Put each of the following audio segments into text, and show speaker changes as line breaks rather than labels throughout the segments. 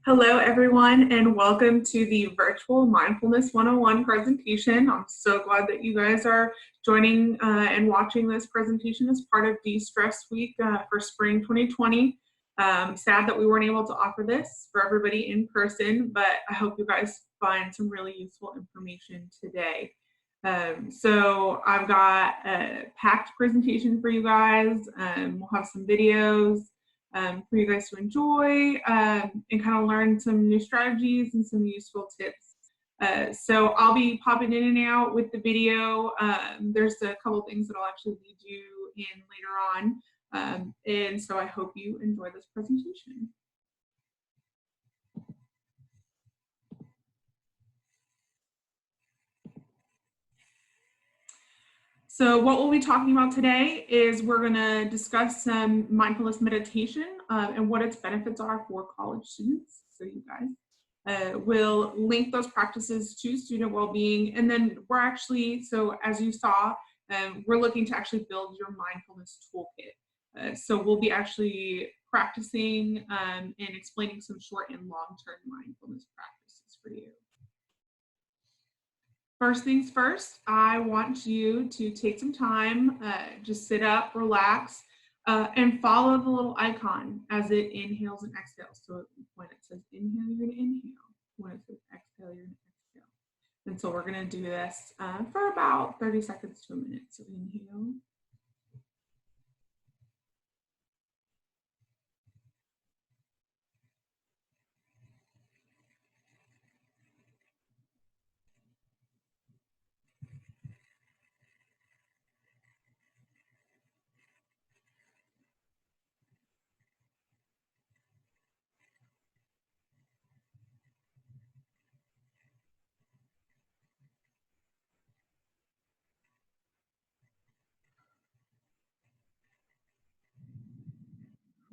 Hello, everyone, and welcome to the virtual Mindfulness 101 presentation. I'm so glad that you guys are joining and watching this presentation as part of De-Stress Week for spring 2020. Sad that we weren't able to offer this for everybody in person, but I hope you guys find some really useful information today. So I've got a packed presentation for you guys. We'll have some videos for you guys to enjoy and kind of learn some new strategies and some useful tips. So I'll be popping in and out with the video. There's a couple things that I'll actually lead you in later on. And so I hope you enjoy this presentation. So what we'll be talking about today is we're going to discuss some mindfulness meditation and what its benefits are for college students. So you guys will link those practices to student well-being. And then we're actually, so as you saw, we're looking to actually build your mindfulness toolkit. So we'll be actually practicing and explaining some short and long-term mindfulness practices for you. First things first, I want you to take some time, just sit up, relax, and follow the little icon as it inhales and exhales. So when it says inhale, you're going to inhale. When it says exhale, you're going to exhale. And so we're going to do this for about 30 seconds to a minute. So inhale.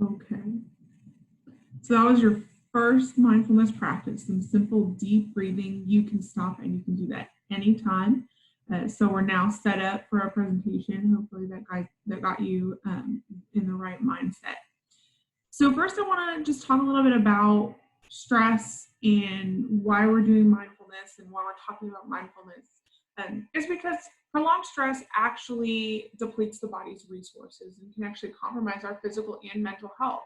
Okay. So that was your first mindfulness practice, some simple deep breathing. You can stop and you can do that anytime. So we're now set up for our presentation. Hopefully that got you in the right mindset. So first I want to just talk a little bit about stress and why we're doing mindfulness and why we're talking about mindfulness. It's because prolonged stress actually depletes the body's resources and can actually compromise our physical and mental health.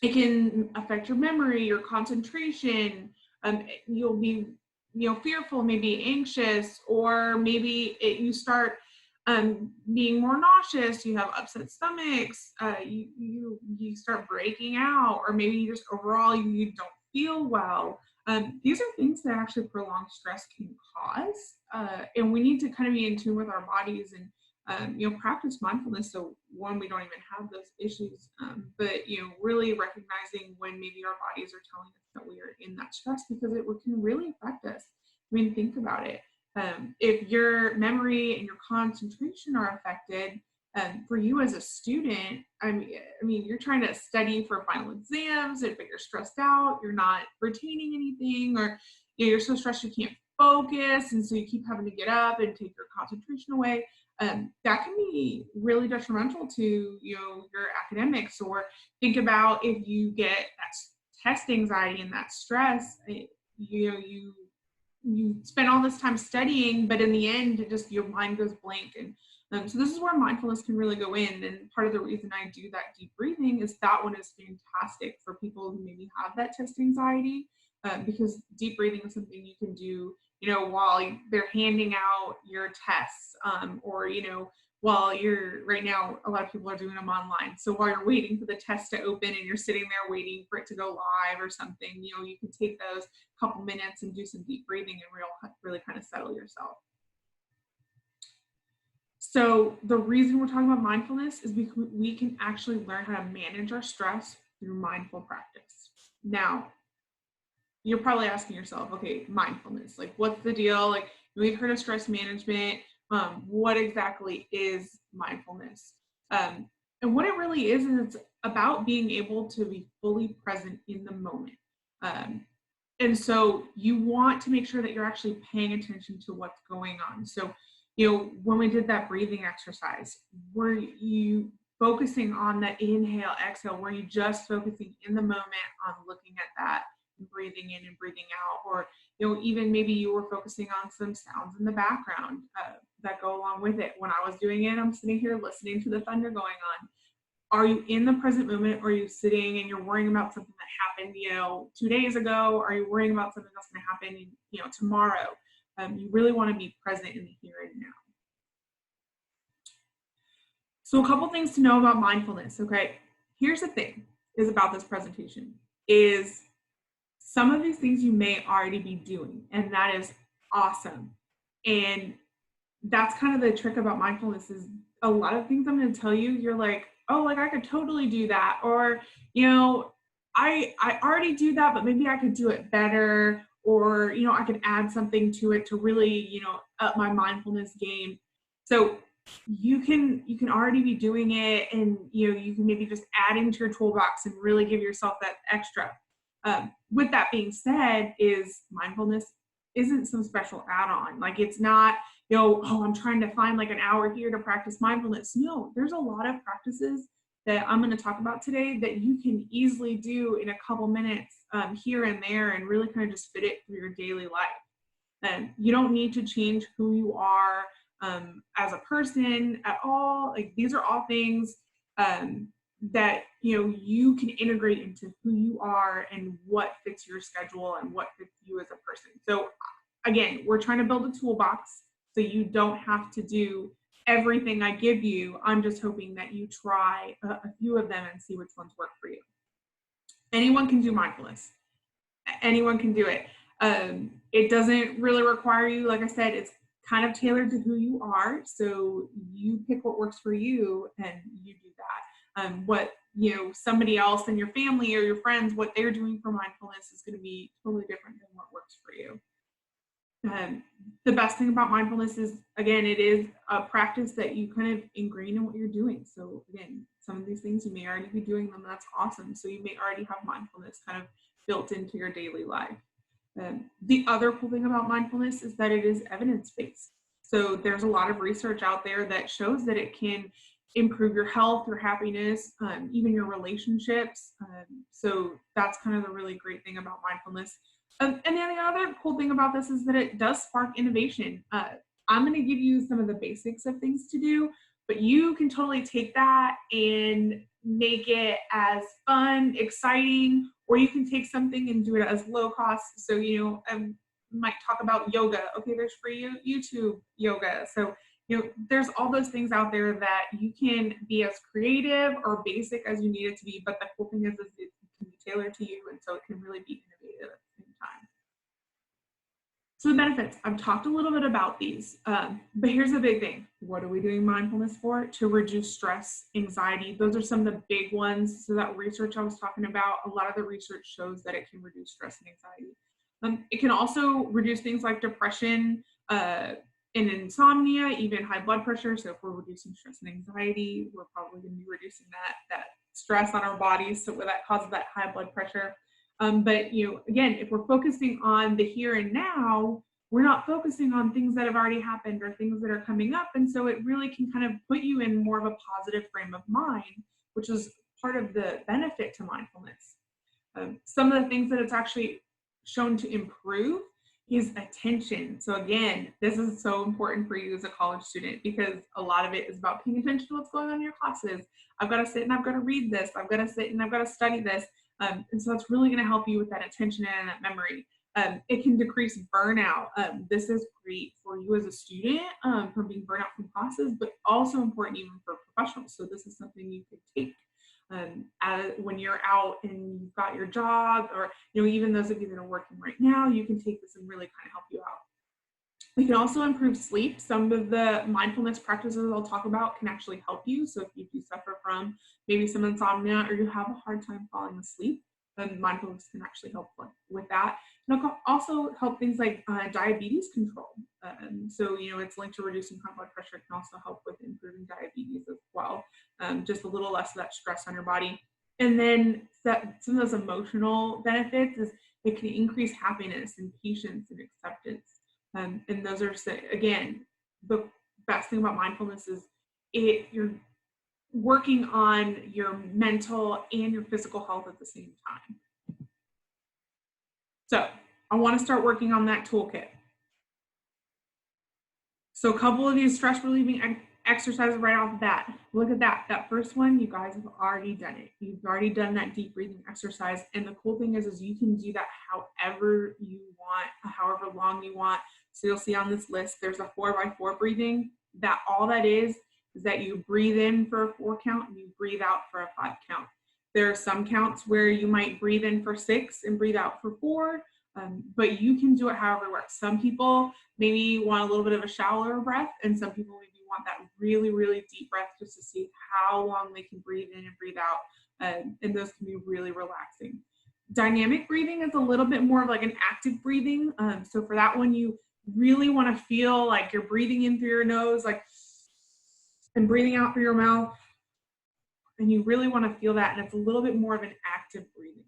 It can affect your memory, your concentration. You'll be, fearful, maybe anxious, or maybe you start being more nauseous. You have upset stomachs. You start breaking out, or maybe you just overall you don't feel well. These are things that actually prolonged stress can cause, and we need to kind of be in tune with our bodies and practice mindfulness. So one, we don't even have those issues, but really recognizing when maybe our bodies are telling us that we are in that stress, because it can really affect us. I mean, think about it. If your memory and your concentration are affected, for you as a student, I mean, you're trying to study for final exams, but you're stressed out, you're not retaining anything, or you're so stressed you can't focus, and so you keep having to get up and take your concentration away. That can be really detrimental to your academics. Or think about if you get that test anxiety and that stress, you spend all this time studying, but in the end, your mind goes blank. And so this is where mindfulness can really go in. And part of the reason I do that deep breathing is that one is fantastic for people who maybe have that test anxiety, because deep breathing is something you can do while they're handing out your tests, or, while right now, a lot of people are doing them online. So while you're waiting for the test to open and you're sitting there waiting for it to go live or something, you can take those couple minutes and do some deep breathing and really kind of settle yourself. So the reason we're talking about mindfulness is because we can actually learn how to manage our stress through mindful practice. Now, you're probably asking yourself, okay, mindfulness, like what's the deal? Like we've heard of stress management. What exactly is mindfulness? And what it really is it's about being able to be fully present in the moment. And so you want to make sure that you're actually paying attention to what's going on. So, when we did that breathing exercise, focusing on the inhale, exhale, where you're just focusing in the moment on looking at that and breathing in and breathing out. Or, even maybe you were focusing on some sounds in the background that go along with it. When I was doing it, I'm sitting here listening to the thunder going on. Are you in the present moment, or are you sitting and you're worrying about something that happened, 2 days ago? Are you worrying about something that's going to happen, tomorrow? You really want to be present in the here and now. So a couple things to know about mindfulness, okay? Here's the thing is about this presentation is some of these things you may already be doing, and that is awesome. And that's kind of the trick about mindfulness is a lot of things I'm going to tell you, you're like, oh, like I could totally do that. Or, I already do that, but maybe I could do it better. Or, I could add something to it to really, up my mindfulness game. So you can already be doing it, and, you can maybe just add into your toolbox and really give yourself that extra. With that being said, is mindfulness isn't some special add-on. Like it's not, oh, I'm trying to find like an hour here to practice mindfulness. No, there's a lot of practices that I'm going to talk about today that you can easily do in a couple minutes here and there, and really kind of just fit it through your daily life. And you don't need to change who you are as a person at all. Like these are all things that you can integrate into who you are and what fits your schedule and what fits you as a person. So again, we're trying to build a toolbox so you don't have to do everything I give you. I'm just hoping that you try a few of them and see which ones work for you. Anyone can do mindfulness. Anyone can do it. It doesn't really require you. Like I said, it's kind of tailored to who you are. So you pick what works for you and you do that. What somebody else in your family or your friends, what they're doing for mindfulness is going to be totally different than what works for you. The best thing about mindfulness is, again, it is a practice that you kind of ingrain in what you're doing. So again, some of these things you may already be doing them. That's awesome. So you may already have mindfulness kind of built into your daily life. The other cool thing about mindfulness is that it is evidence-based. So there's a lot of research out there that shows that it can improve your health, your happiness, even your relationships. So that's kind of the really great thing about mindfulness. And then the other cool thing about this is that it does spark innovation. I'm going to give you some of the basics of things to do, but you can totally take that and make it as fun, exciting, or you can take something and do it as low cost. So, might talk about yoga. Okay, there's free YouTube yoga. So, there's all those things out there that you can be as creative or basic as you need it to be. But the cool thing is it can be tailored to you, and so it can really be innovative at the same time. So the benefits, I've talked a little bit about these, but here's the big thing. What are we doing mindfulness for? To reduce stress, anxiety. Those are some of the big ones. So that research I was talking about, a lot of the research shows that it can reduce stress and anxiety. It can also reduce things like depression and insomnia, even high blood pressure. So if we're reducing stress and anxiety, we're probably going to be reducing that stress on our bodies. So that causes that high blood pressure. But again, if we're focusing on the here and now, we're not focusing on things that have already happened or things that are coming up. And so it really can kind of put you in more of a positive frame of mind, which is part of the benefit to mindfulness. Some of the things that it's actually shown to improve is attention. So again, this is so important for you as a college student because a lot of it is about paying attention to what's going on in your classes. I've got to sit and I've got to read this. I've got to sit and I've got to study this. And so it's really going to help you with that attention and that memory. It can decrease burnout. This is great for you as a student from being burnt out from classes, but also important even for professionals. So this is something you could take when you're out and you've got your job, or even those of you that are working right now, you can take this and really kind of help you out. We can also improve sleep. Some of the mindfulness practices I'll talk about can actually help you. So if you do suffer from maybe some insomnia or you have a hard time falling asleep, then mindfulness can actually help with that. And it can also help things like diabetes control. So, it's linked to reducing high blood pressure. It can also help with improving diabetes as well. Just a little less of that stress on your body. And then some of those emotional benefits is it can increase happiness and patience and acceptance. And those are, again, the best thing about mindfulness is working on your mental and your physical health at the same time. So I want to start working on that toolkit. So a couple of these stress relieving exercises right off the bat. Look at that. That first one, you guys have already done it. You've already done that deep breathing exercise. And the cool thing is you can do that however you want, however long you want. So you'll see on this list, there's a 4x4 breathing. That all that is that you breathe in for a 4 count and you breathe out for a 5 count. There are some counts where you might breathe in for 6 and breathe out for 4. But you can do it however it works. Some people maybe want a little bit of a shallower breath, and some people maybe want that really, really deep breath just to see how long they can breathe in and breathe out. And those can be really relaxing. Dynamic breathing is a little bit more of like an active breathing. So for that one, you really want to feel like you're breathing in through your nose, like, and breathing out through your mouth. And you really want to feel that. And it's a little bit more of an active breathing.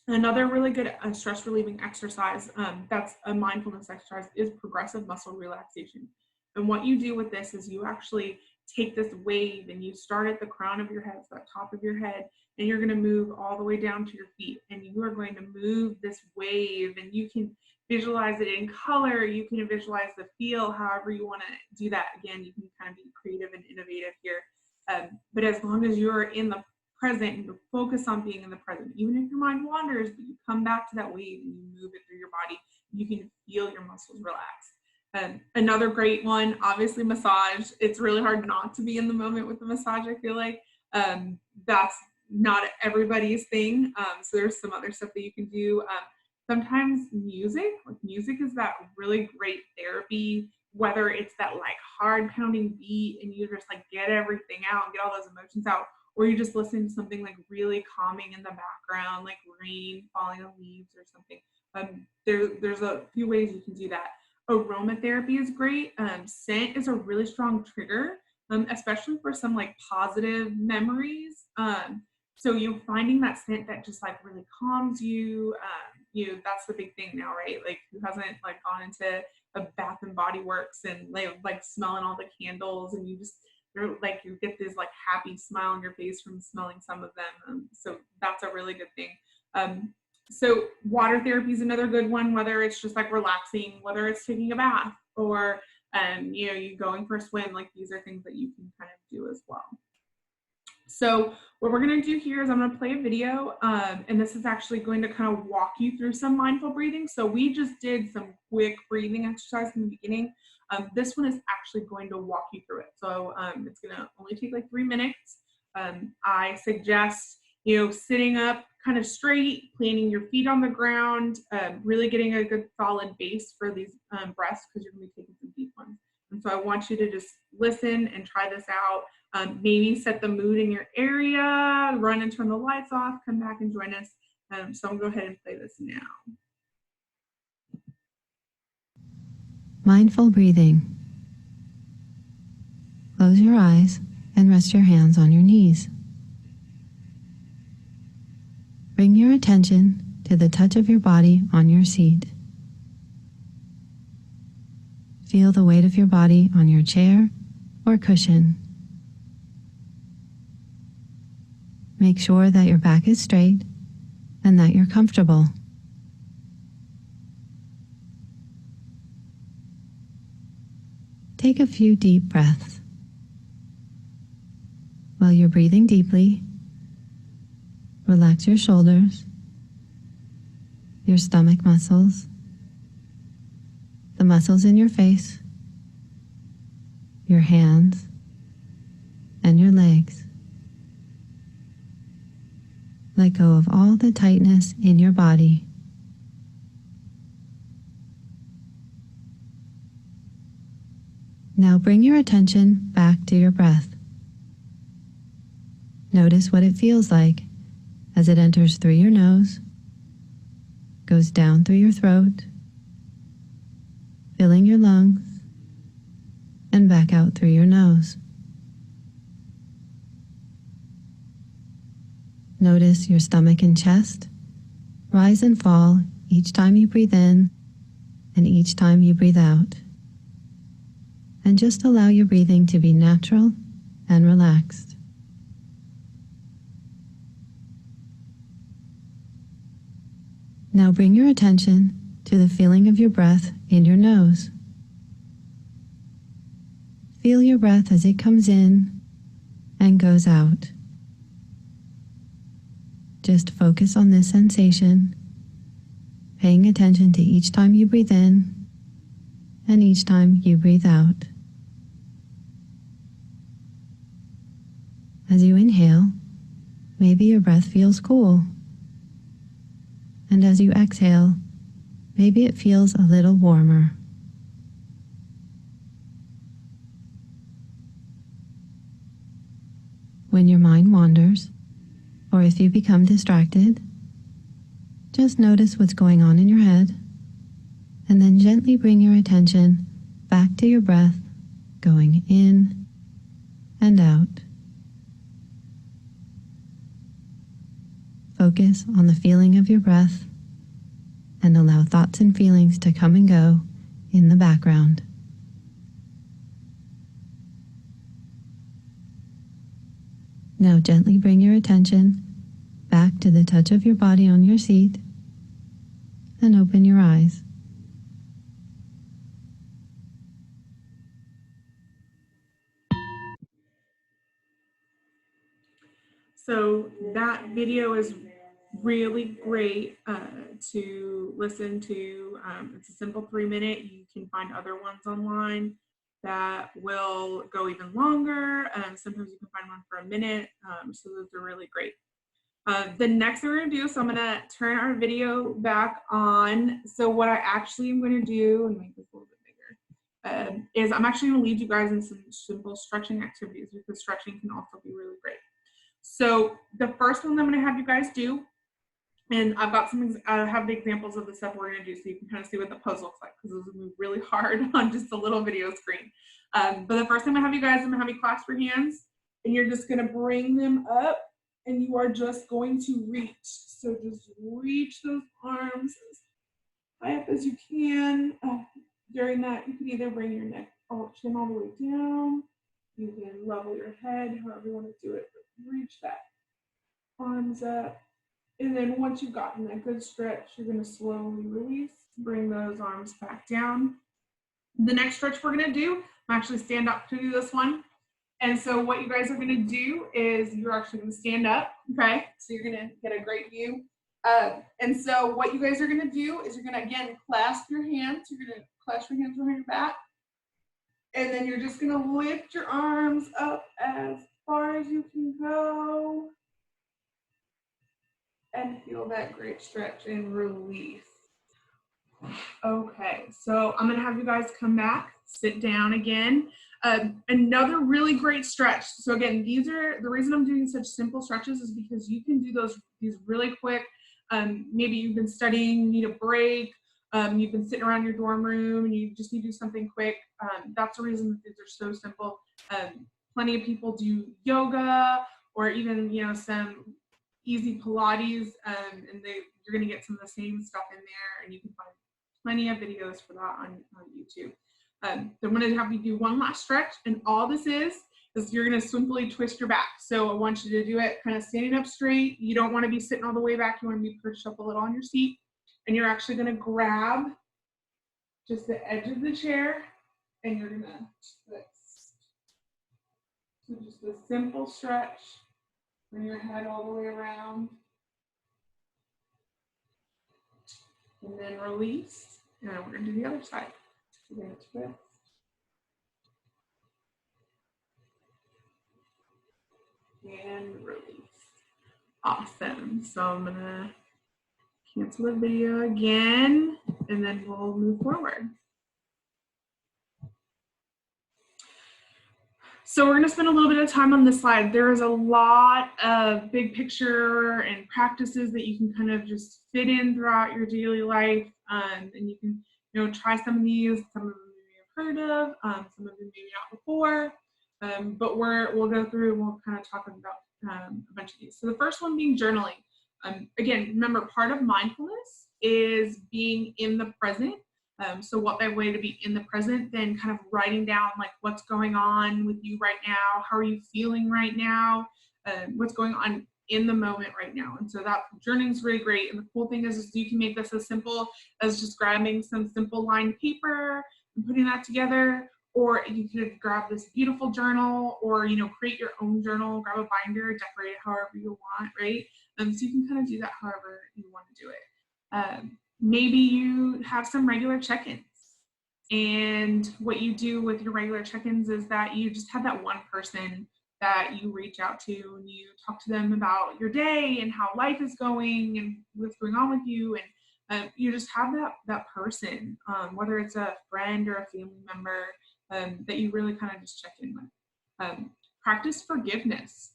Another really good stress relieving exercise that's a mindfulness exercise is progressive muscle relaxation. And what you do with this is you actually take this wave and you start at the crown of your head, so the top of your head, and you're going to move all the way down to your feet. And you are going to move this wave, and you can visualize it in color. You can visualize the feel, however you want to do that. Again, you can kind of be creative and innovative here. But as long as you're in the present and you focus on being in the present, even if your mind wanders, but you come back to that wave and you move it through your body, you can feel your muscles relax. Another great one, obviously massage. It's really hard not to be in the moment with the massage, I feel like. That's not everybody's thing. So there's some other stuff that you can do. Sometimes music is that really great therapy, whether it's that like hard pounding beat and you just like get everything out and get all those emotions out, or you just listen to something like really calming in the background, like rain falling on leaves or something. There's a few ways you can do that. Aromatherapy is great. Scent is a really strong trigger, especially for some like positive memories. So you're finding that scent that just like really calms you. That's the big thing now, right? Like who hasn't like gone into a Bath and Body Works and like smelling all the candles, and you get this like happy smile on your face from smelling some of them. So that's a really good thing. So water therapy is another good one, whether it's just like relaxing, whether it's taking a bath or, you going for a swim. Like these are things that you can kind of do as well. So what we're going to do here is I'm going to play a video, and this is actually going to kind of walk you through some mindful breathing. So we just did some quick breathing exercise in the beginning. This one is actually going to walk you through it. So it's going to only take like 3 minutes. I suggest, sitting up kind of straight, planting your feet on the ground, really getting a good solid base for these breaths, because you're going to be taking some deep ones. And so I want you to just listen and try this out. Maybe set the mood in your area, run and turn the lights off, come back and join us. So I'm going to go ahead and play this now.
Mindful breathing. Close your eyes and rest your hands on your knees. Bring your attention to the touch of your body on your seat. Feel the weight of your body on your chair or cushion. Make sure that your back is straight and that you're comfortable. Take a few deep breaths. While you're breathing deeply, relax your shoulders, your stomach muscles, the muscles in your face, your hands, and your legs. Let go of all the tightness in your body. Now bring your attention back to your breath. Notice what it feels like as it enters through your nose, goes down through your throat, filling your lungs, and back out through your nose. Notice your stomach and chest rise and fall each time you breathe in and each time you breathe out. And just allow your breathing to be natural and relaxed. Now bring your attention to the feeling of your breath in your nose. Feel your breath as it comes in and goes out. Just focus on this sensation, paying attention to each time you breathe in and each time you breathe out. As you inhale, maybe your breath feels cool. And as you exhale, maybe it feels a little warmer. When your mind wanders, or if you become distracted, just notice what's going on in your head, and then gently bring your attention back to your breath, going in and out. Focus on the feeling of your breath and allow thoughts and feelings to come and go in the background. Now gently bring your attention back to the touch of your body on your seat and open your eyes.
So that video is really great to listen to. It's a simple 3-minute. You can find other ones online that will go even longer. Sometimes you can find one for a minute. So those are really great. The next thing we're going to do, so I'm going to turn our video back on. So what I actually am going to do, and make this a little bit bigger, is I'm actually going to lead you guys in some simple stretching activities, because stretching can also be really great. So the first one I'm going to have you guys do, and I've got I have the examples of the stuff we're going to do, so you can kind of see what the pose looks like, because those will be really hard on just a little video screen. But the first thing I'm going to have you guys, I'm going to have you clasp your hands, and you're just going to bring them up, and you are just going to reach. So just reach those arms as high up as you can. During that, you can either bring your neck or chin all the way down. You can level your head, however you want to do it. But reach that arms up. And then once you've gotten that good stretch, you're going to slowly release. Bring those arms back down. The next stretch we're going to do, I'm actually stand up to do this one. And so what you guys are going to do is you're actually going to stand up, okay? So you're going to get a great view. And so what you guys are going to do is you're going to, again, clasp your hands. You're going to clasp your hands behind your back. And then you're just going to lift your arms up as far as you can go. And feel that great stretch and release. Okay, so I'm going to have you guys come back, sit down again. Another really great stretch. So again, these are the reason I'm doing such simple stretches is because you can do these really quick. Maybe you've been studying, need a break. You've been sitting around your dorm room and you just need to do something quick. That's the reason that these are so simple. Plenty of people do yoga or even some easy Pilates, and you're going to get some of the same stuff in there, and you can find plenty of videos for that on YouTube. So I'm going to have you do one last stretch, and all this is you're going to simply twist your back. So I want you to do it kind of standing up straight. You don't want to be sitting all the way back. You want to be perched up a little on your seat, and you're actually going to grab just the edge of the chair, and you're going to twist. So just a simple stretch. Bring your head all the way around. And then release. And we're going to do the other side. We're going to twist. And release. Awesome. So I'm going to cancel the video again, and then we'll move forward. So we're going to spend a little bit of time on this slide. There is a lot of big picture and practices that you can kind of just fit in throughout your daily life, and you can try some of these. Some of them you may have heard of, some of them maybe not before, but we'll go through and we'll kind of talk about a bunch of these. So the first one being journaling. Again, remember, part of mindfulness is being in the present. So what better way to be in the present than kind of writing down like what's going on with you right now? How are you feeling right now? What's going on in the moment right now? And so that journaling is really great. And the cool thing is you can make this as simple as just grabbing some simple lined paper and putting that together. Or you could grab this beautiful journal, or create your own journal, grab a binder, decorate it however you want, right? So you can kind of do that however you want to do it. Maybe you have some regular check-ins. And what you do with your regular check-ins is that you just have that one person that you reach out to and you talk to them about your day and how life is going and what's going on with you. And you just have that person, whether it's a friend or a family member, that you really kind of just check in with. Practice forgiveness.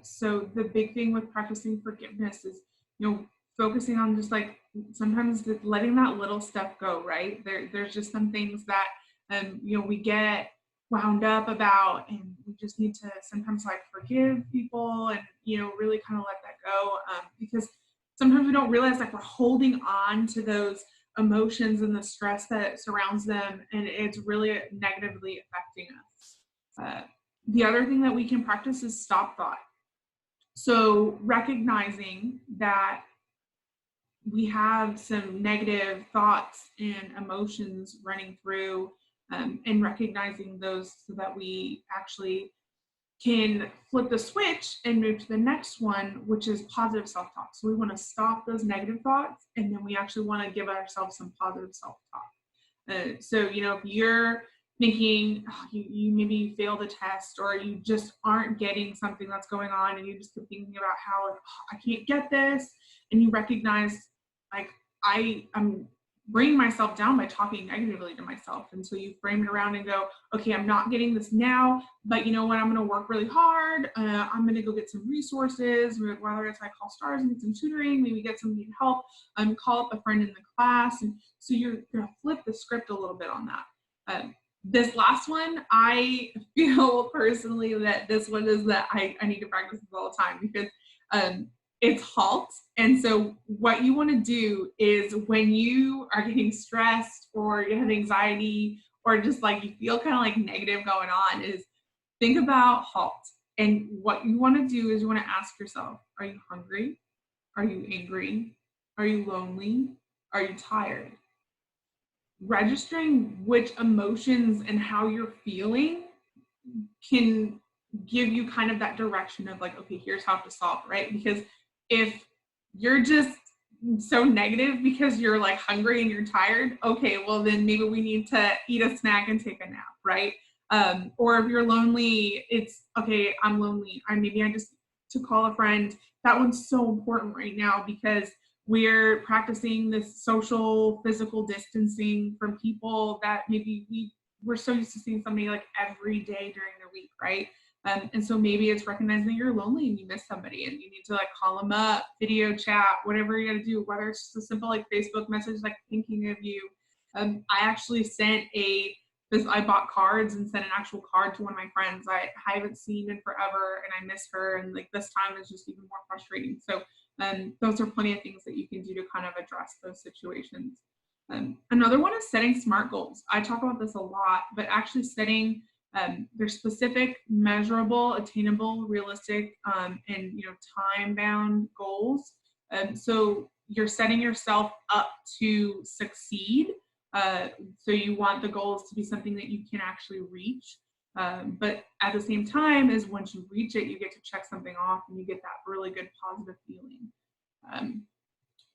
So the big thing with practicing forgiveness is, focusing on just like sometimes letting that little stuff go, right? There's just some things that, we get wound up about, and we just need to sometimes like forgive people and, really kind of let that go, because sometimes we don't realize like we're holding on to those emotions and the stress that surrounds them, and it's really negatively affecting us. The other thing that we can practice is stop thought. So recognizing that we have some negative thoughts and emotions running through, and recognizing those so that we actually can flip the switch and move to the next one, which is positive self-talk. So we want to stop those negative thoughts, and then we actually want to give ourselves some positive self-talk. So, if you're thinking you maybe failed a test, or you just aren't getting something that's going on, and you just keep thinking about how I can't get this, and you recognize like I'm bringing myself down by talking negatively to myself. And so you frame it around and go, okay, I'm not getting this now, but you know what? I'm going to work really hard. I'm going to go get some resources, whether it's I call stars and get some tutoring, maybe get some help, call up a friend in the class. And so you're going to flip the script a little bit on that. This last one, I feel personally that this one is that I need to practice this all the time, because it's halt. And so what you want to do is when you are getting stressed or you have anxiety or just like you feel kind of like negative going on, is think about halt. And what you want to do is you want to ask yourself, are you hungry? Are you angry? Are you lonely? Are you tired? Registering which emotions and how you're feeling can give you kind of that direction of like, okay, here's how to solve, right? Because if you're just so negative because you're like hungry and you're tired, okay, well then maybe we need to eat a snack and take a nap, right? Or if you're lonely, it's okay, I'm lonely. Maybe I just to call a friend. That one's so important right now because we're practicing this social physical distancing from people that maybe we're so used to seeing somebody like every day during the week, right? And so maybe it's recognizing that you're lonely and you miss somebody and you need to like call them up, video chat, whatever you got to do, whether it's just a simple like Facebook message, like thinking of you. I actually I bought cards and sent an actual card to one of my friends I haven't seen in forever and I miss her. And like this time is just even more frustrating. So those are plenty of things that you can do to kind of address those situations. Another one is setting SMART goals. I talk about this a lot, but actually setting their specific, measurable, attainable, realistic, and time-bound goals. So you're setting yourself up to succeed. So you want the goals to be something that you can actually reach. But at the same time, is once you reach it, you get to check something off and you get that really good positive feeling.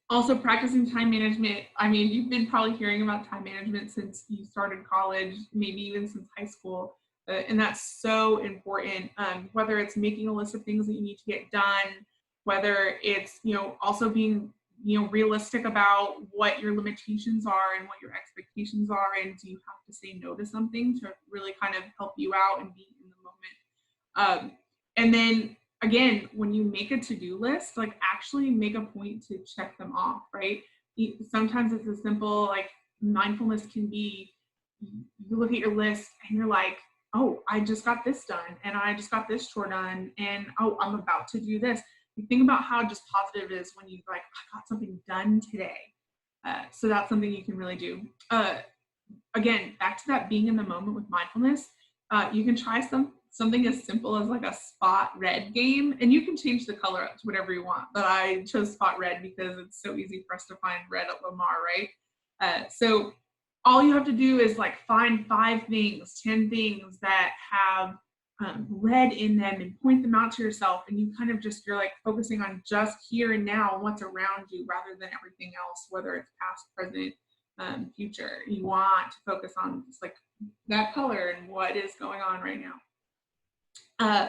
Also practicing time management. I mean, you've been probably hearing about time management since you started college, maybe even since high school. And that's so important, whether it's making a list of things that you need to get done, whether it's, also being, realistic about what your limitations are and what your expectations are. And do you have to say no to something to really kind of help you out and be in the moment? And then again, when you make a to-do list, like actually make a point to check them off, right? Sometimes it's as simple, like mindfulness can be, you look at your list and you're like, oh, I just got this done and I just got this chore done and oh, I'm about to do this. You think about how just positive it is when you like, I got something done today. So that's something you can really do. Again, back to that being in the moment with mindfulness, you can try something as simple as like a spot red game, and you can change the color to whatever you want. But I chose spot red because it's so easy for us to find red at Lamar, right? So all you have to do is like find 5 things, 10 things that have red in them and point them out to yourself. And you kind of just, you're like focusing on just here and now and what's around you rather than everything else, whether it's past, present, future. You want to focus on just like that color and what is going on right now.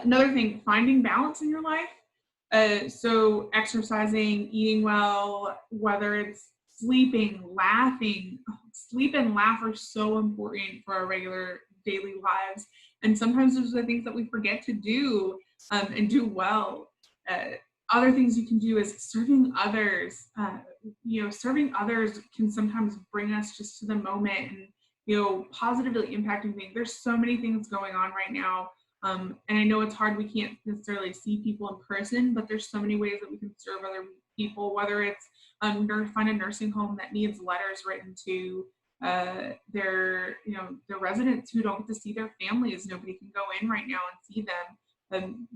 Another thing, finding balance in your life. So exercising, eating well, whether it's sleeping, laughing. Sleep and laugh are so important for our regular daily lives. And sometimes those are the things that we forget to do and do well. Other things you can do is serving others. Serving others can sometimes bring us just to the moment and, positively impacting things. There's so many things going on right now. And I know it's hard, we can't necessarily see people in person, but there's so many ways that we can serve other people, whether it's find a nursing home that needs letters written to their residents who don't get to see their families. Nobody can go in right now and see them. And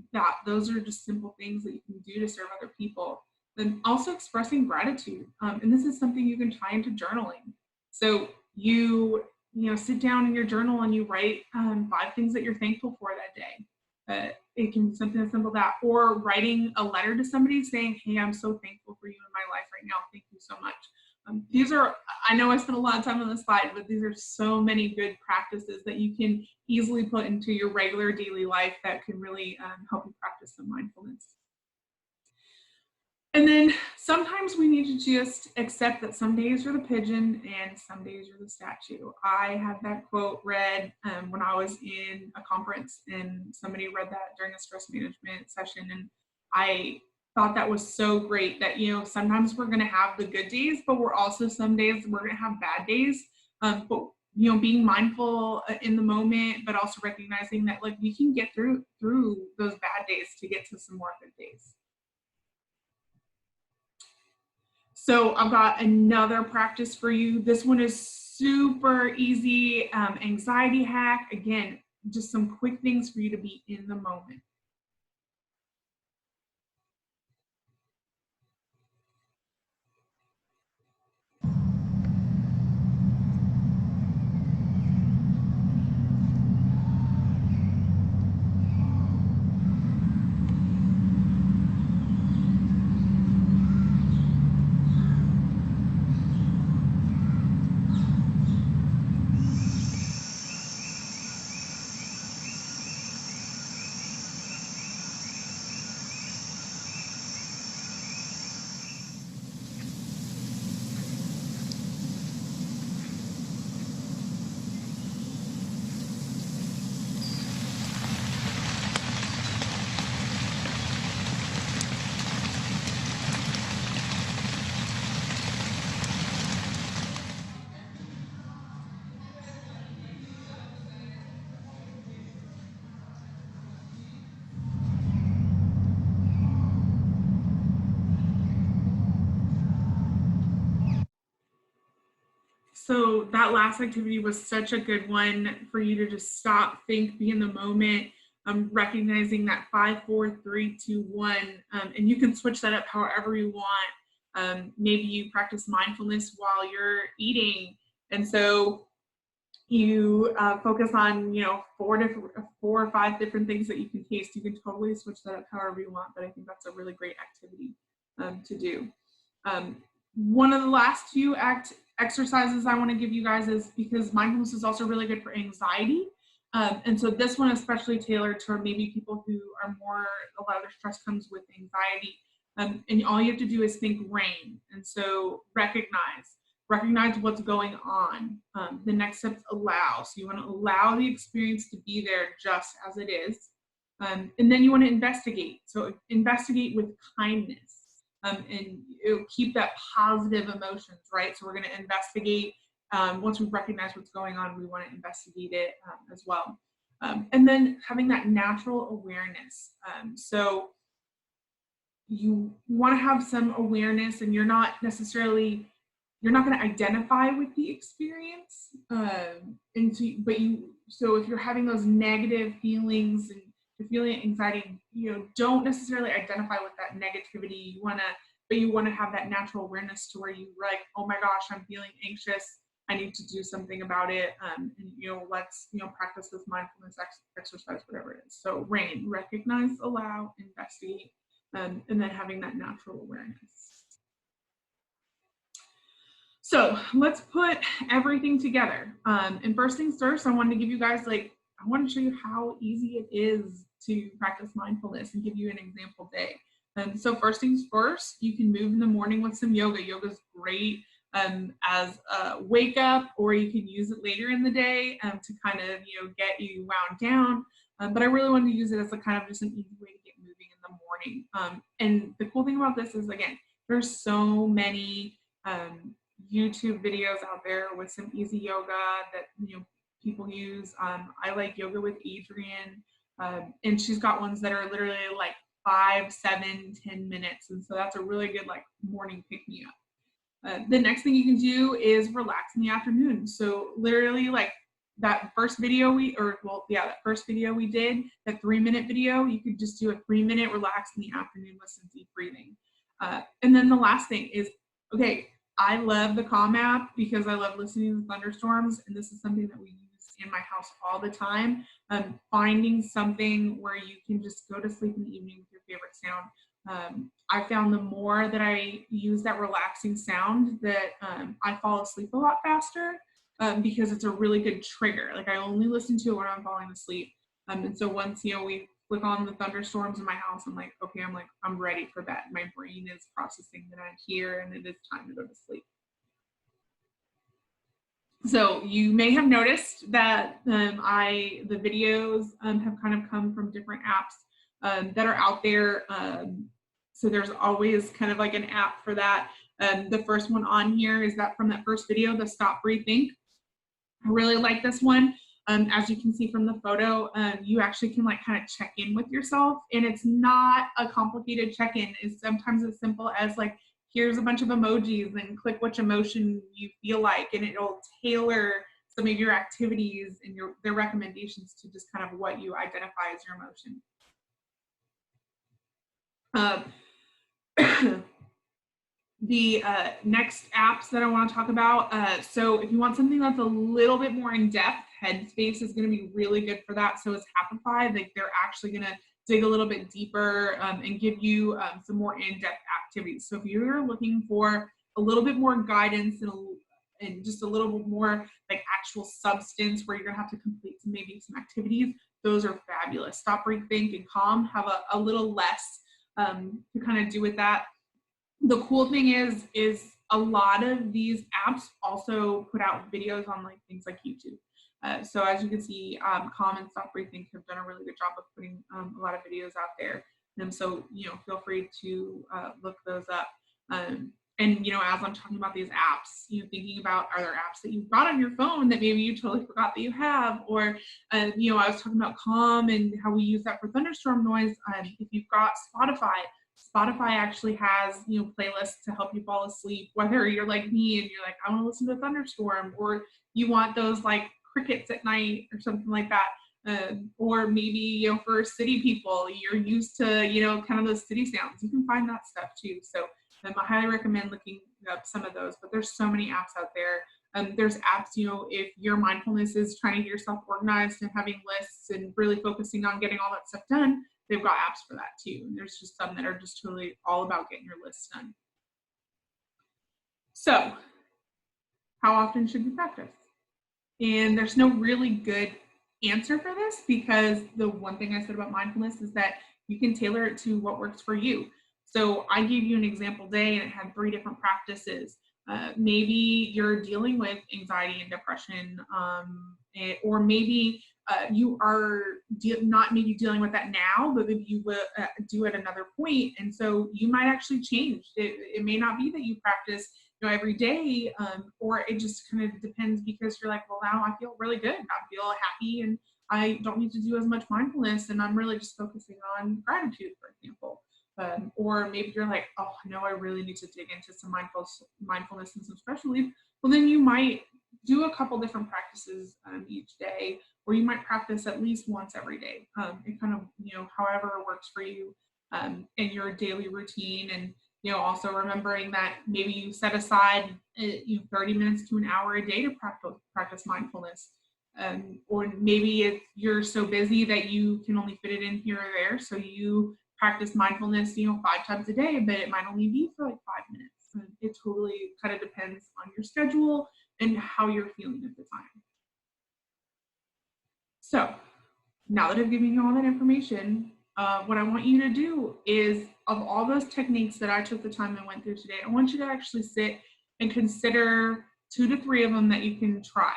those are just simple things that you can do to serve other people. Then also expressing gratitude. And this is something you can tie into journaling. So you sit down in your journal and you write 5 things that you're thankful for that day. It can be something as simple as that, or writing a letter to somebody saying, hey, I'm so thankful for you in my life right now. Thank you so much. These are, I know I spent a lot of time on this slide, but these are so many good practices that you can easily put into your regular daily life that can really help you practice some mindfulness. And then sometimes we need to just accept that some days you're the pigeon and some days you're the statue. I had that quote read when I was in a conference, and somebody read that during a stress management session. And I thought that was so great that, sometimes we're going to have the good days, but we're also some days we're going to have bad days. But being mindful in the moment, but also recognizing that like we can get through those bad days to get to some more good days. So I've got another practice for you. This one is super easy, anxiety hack. Again, just some quick things for you to be in the moment. So that last activity was such a good one for you to just stop, think, be in the moment, recognizing that 5, 4, 3, 2, 1, and you can switch that up however you want. Maybe you practice mindfulness while you're eating, and so you focus on 4 or 5 different things that you can taste. You can totally switch that up however you want, but I think that's a really great activity to do. One of the last 2 exercises I want to give you guys is because mindfulness is also really good for anxiety. And so this one especially tailored to maybe people who are a lot of their stress comes with anxiety. And all you have to do is think rain. And so recognize what's going on. The next step is allow. So you want to allow the experience to be there just as it is. And then you want to investigate. So investigate with kindness. And it'll keep that positive emotions, right? So we're going to investigate. Once we've recognized what's going on, we want to investigate it as well. And then having that natural awareness. So you want to have some awareness, and you're not necessarily you're not going to identify with the experience. So if you're having those negative feelings and you're feeling anxiety, don't necessarily identify with that negativity. But you want to have that natural awareness to where you're like, oh my gosh, I'm feeling anxious. I need to do something about it. And let's practice this mindfulness exercise, whatever it is. So RAIN, recognize, allow, investigate, and then having that natural awareness. So let's put everything together. And first things first, I wanted to give you guys I want to show you how easy it is to practice mindfulness and give you an example day. So first things first, you can move in the morning with some yoga. Yoga is great as a wake up, or you can use it later in the day to kind of get you wound down. But I really wanted to use it as a kind of just an easy way to get moving in the morning. And the cool thing about this is, again, there's so many YouTube videos out there with some easy yoga that people use. I like Yoga with Adriene, and she's got ones that are literally like 5, 7, 10 minutes, and so that's a really good morning pick me up. The next thing you can do is relax in the afternoon. So literally that first video we did, that 3-minute video, you could just do a 3-minute relax in the afternoon with some deep breathing. And then the last thing is, okay, I love the Calm app because I love listening to thunderstorms, and this is something that we use in my house all the time. Finding something where you can just go to sleep in the evening with your favorite sound. I found the more that I use that relaxing sound that I fall asleep a lot faster because it's a really good trigger. I only listen to it when I'm falling asleep. And so once, we click on the thunderstorms in my house, I'm like, okay, I'm ready for bed. My brain is processing that I'm here and it is time to go to sleep. So you may have noticed that the videos have kind of come from different apps that are out there. So there's always kind of an app for that. The first one on here is that from that first video, the Stop, Breathe, Think. I really like this one. As you can see from the photo, you actually can kind of check in with yourself, and it's not a complicated check-in. It's sometimes as simple as here's a bunch of emojis and click which emotion you feel like, and it'll tailor some of your activities and their recommendations to just kind of what you identify as your emotion. The next apps that I want to talk about. So if you want something that's a little bit more in depth, Headspace is going to be really good for that. So is Happify. They're actually going to dig a little bit deeper and give you some more in-depth activities. So if you're looking for a little bit more guidance and just a little bit more actual substance where you're going to have to complete maybe some activities, those are fabulous. Stop, Breathe, Think, and Calm have a little less to kind of do with that. The cool thing is a lot of these apps also put out videos on things like YouTube. So as you can see, Calm and Stop, Breathe, Think have done a really good job of putting a lot of videos out there. And so, feel free to look those up. And, as I'm talking about these apps, thinking about, are there apps that you've got on your phone that maybe you totally forgot that you have? Or, I was talking about Calm and how we use that for thunderstorm noise. If you've got Spotify actually has, playlists to help you fall asleep, whether you're like me and you're like, I want to listen to a thunderstorm, or you want those crickets at night or something like that. Or maybe, for city people, you're used to, kind of those city sounds. You can find that stuff too. So I highly recommend looking up some of those, but there's so many apps out there. There's apps, if your mindfulness is trying to get yourself organized and having lists and really focusing on getting all that stuff done, they've got apps for that too. And there's just some that are just totally all about getting your lists done. So how often should you practice? And there's no really good answer for this, because the one thing I said about mindfulness is that you can tailor it to what works for you. So I gave you an example day and it had 3 different practices. Maybe you're dealing with anxiety and depression, or maybe you are not maybe dealing with that now, but maybe you will do at another point. And so you might actually change. It may not be that you practice every day, or it just kind of depends, because you're like, well, now I feel really good. I feel happy and I don't need to do as much mindfulness, and I'm really just focusing on gratitude, for example. Or maybe you're like, oh, no, I really need to dig into some mindfulness and some stress relief. Well, then you might do a couple different practices each day, or you might practice at least once every day. It kind of, however works for you in your daily routine. And, also remembering that maybe you set aside 30 minutes to an hour a day to practice mindfulness. Or maybe if you're so busy that you can only fit it in here or there. So you practice mindfulness, 5 times a day, but it might only be for like 5 minutes. And it totally kind of depends on your schedule and how you're feeling at the time. So now that I've given you all that information, what I want you to do is, of all those techniques that I took the time and went through today, I want you to actually sit and consider 2 to 3 of them that you can try.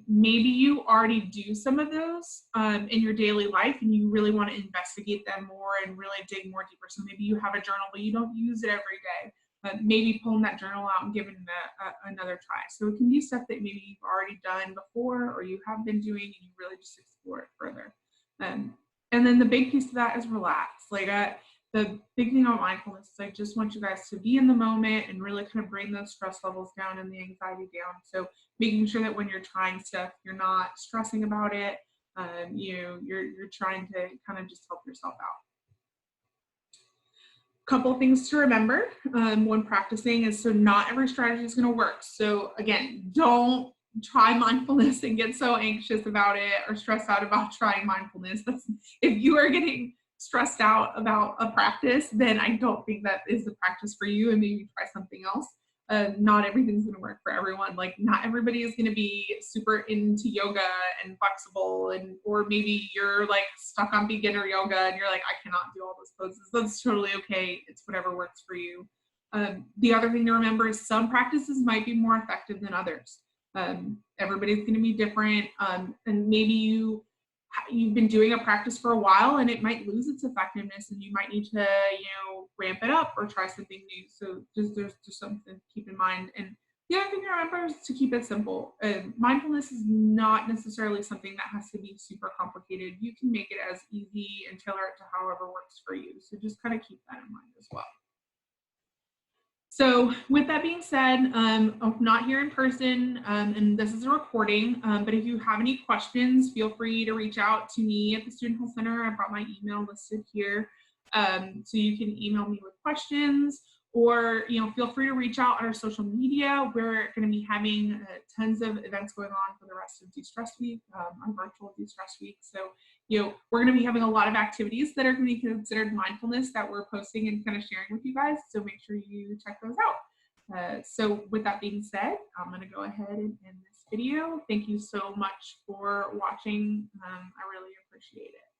Maybe you already do some of those in your daily life and you really want to investigate them more and really dig more deeper. So maybe you have a journal, but you don't use it every day. Maybe pulling that journal out and giving it another try. So it can be stuff that maybe you've already done before or you have been doing and you really just explore it further. And then the big piece of that is relax. The big thing on mindfulness is I just want you guys to be in the moment and really kind of bring those stress levels down and the anxiety down. So making sure that when you're trying stuff, you're not stressing about it. You're trying to kind of just help yourself out. Couple things to remember when practicing is, so not every strategy is going to work. So again, don't try mindfulness and get so anxious about it or stressed out about trying mindfulness. If you are getting stressed out about a practice, then I don't think that is the practice for you, and maybe try something else. Not everything's going to work for everyone. Like not everybody is going to be super into yoga and flexible, or maybe you're like stuck on beginner yoga and you're like, I cannot do all those poses. That's totally okay. It's whatever works for you. The other thing to remember is some practices might be more effective than others. Everybody's going to be different, and maybe you've been doing a practice for a while and it might lose its effectiveness and you might need to ramp it up or try something new. So there's just something to keep in mind. And the other thing to remember is to keep it simple. Mindfulness is not necessarily something that has to be super complicated. You can make it as easy and tailor it to however works for you. So just kind of keep that in mind as well. So with that being said, I'm not here in person, and this is a recording, but if you have any questions, feel free to reach out to me at the Student Health Center. I've got my email listed here, so you can email me with questions, or feel free to reach out on our social media. We're going to be having tons of events going on for the rest of De-Stress Week, our virtual De-Stress Week. So we're going to be having a lot of activities that are going to be considered mindfulness that we're posting and kind of sharing with you guys. So make sure you check those out. So with that being said, I'm going to go ahead and end this video. Thank you so much for watching. I really appreciate it.